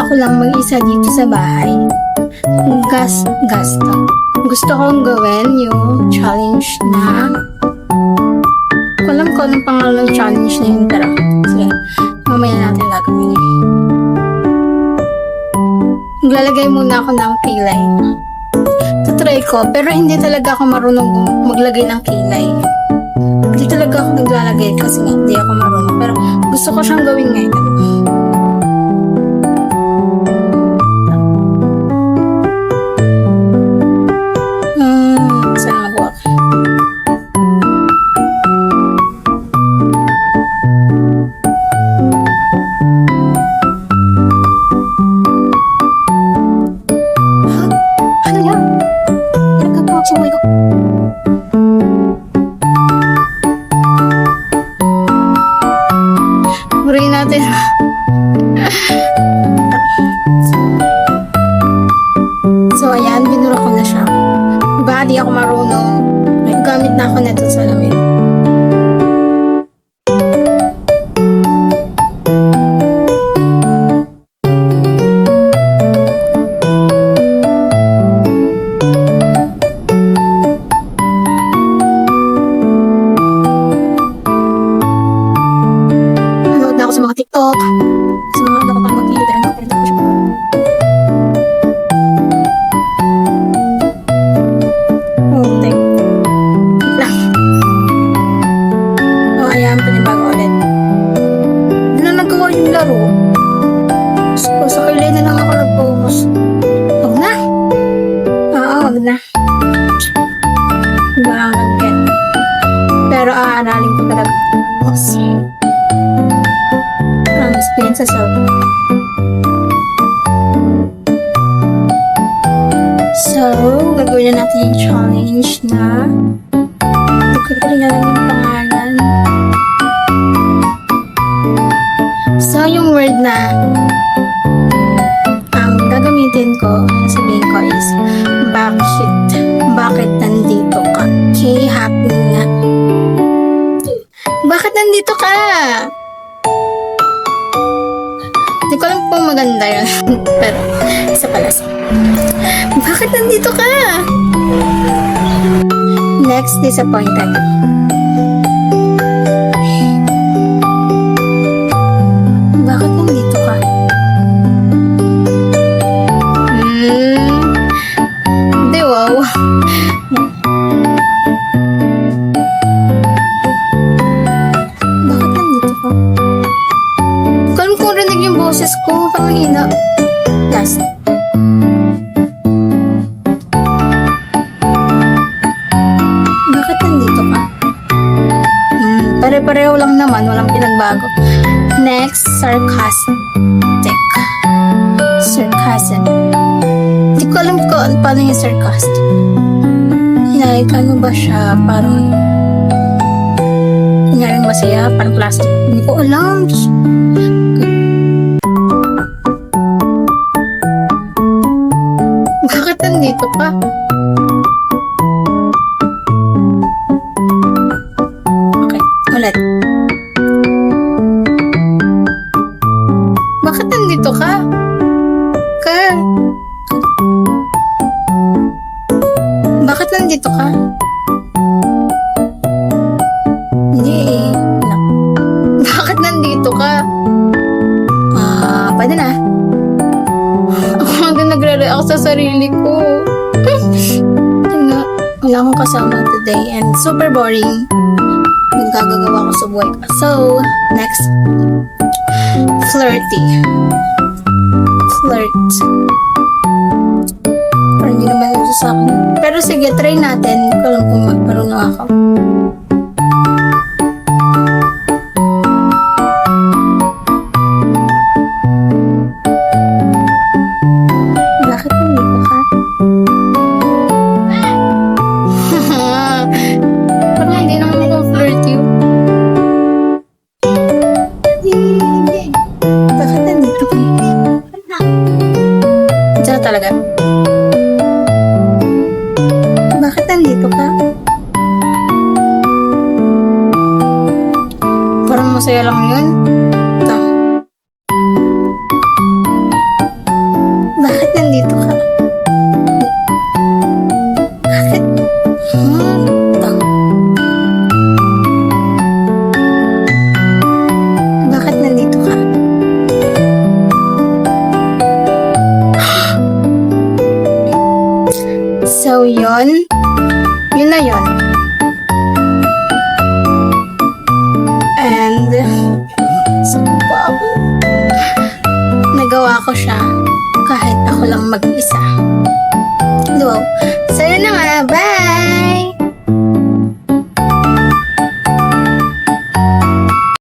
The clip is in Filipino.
ako lang mag-isa dito sa bahay. Gasto. Gusto kong gawin yung challenge na alam ko anong pangalan ng challenge na yun, pero sige, mamaya natin gagawin. Maglalagay muna ako ng kilay. Tutry ko, pero hindi talaga ako marunong maglagay ng kilay. Hindi talaga ako naglalagay kasi hindi ako marunong, pero gusto ko siyang gawin ngayon. Saan ako? Ano yan? Nagkakawa sa buhay ko. Purihin natin. So, ayan, binura ko na siya. Diba, di ako marunong. May gamit na ako neto sa salamin. Nanood na ako sa mga TikTok. Sa mga ano ko pang mag-filter. Panibago ulit. Hindi na nagawa yung laro. So, sa kilay na lang ako nag-focus. Huwag na. Oo, huwag na. Hindi lang nag-get. Pero aaralin ko talaga. Ang experience sa self. So, gagawin na natin yung challenge na hindi ko rin alam yung pangalan. So, yung word na ang gagamitin ko, sabihin ko is bakit. Bakit nandito ka? Okay, happy na. Bakit nandito ka? Hindi ko alam kung maganda yun. Pero, isa pala. Bakit nandito ka? Next, disappointed. Bakit nandito ka? Hindi, wow. Bakit nandito ka? Kalam kong rinig yung boses ko. Pangahina. Last. Bakit nandito ka? Pare-pareho lang naman. Walang pinagbago. Next, sarcastic. Sarcasm. Hindi ko alam kung paano yung sarcastic. Like, ano ba siya? Parang kunyaring masaya, parang plastic. Hindi ko alam. Bakit nandito ka? Okay, ulit. Bakit nandito ka? Bakit nandito ka? Hindi eh. No. Bakit nandito ka? Pwede na. Ako nga nagre-react sa sarili ko. Wala akong kasama today and super boring. Nagkagagawa ko sa buhay ko. So, next. Flirty. Flirt. Parang hindi naman ito sa akin. Pero sige, try natin. Hindi ko alam kung magparunong ako. Bakit nandito ka? Parang hindi naman ako flirty. Bakit nandito ka? Diyan talaga. Bakit nandito ka? Parang masaya lang yun. Ito. ko siya kahit ako lang mag-isa. Wow. So, yun na nga. Bye!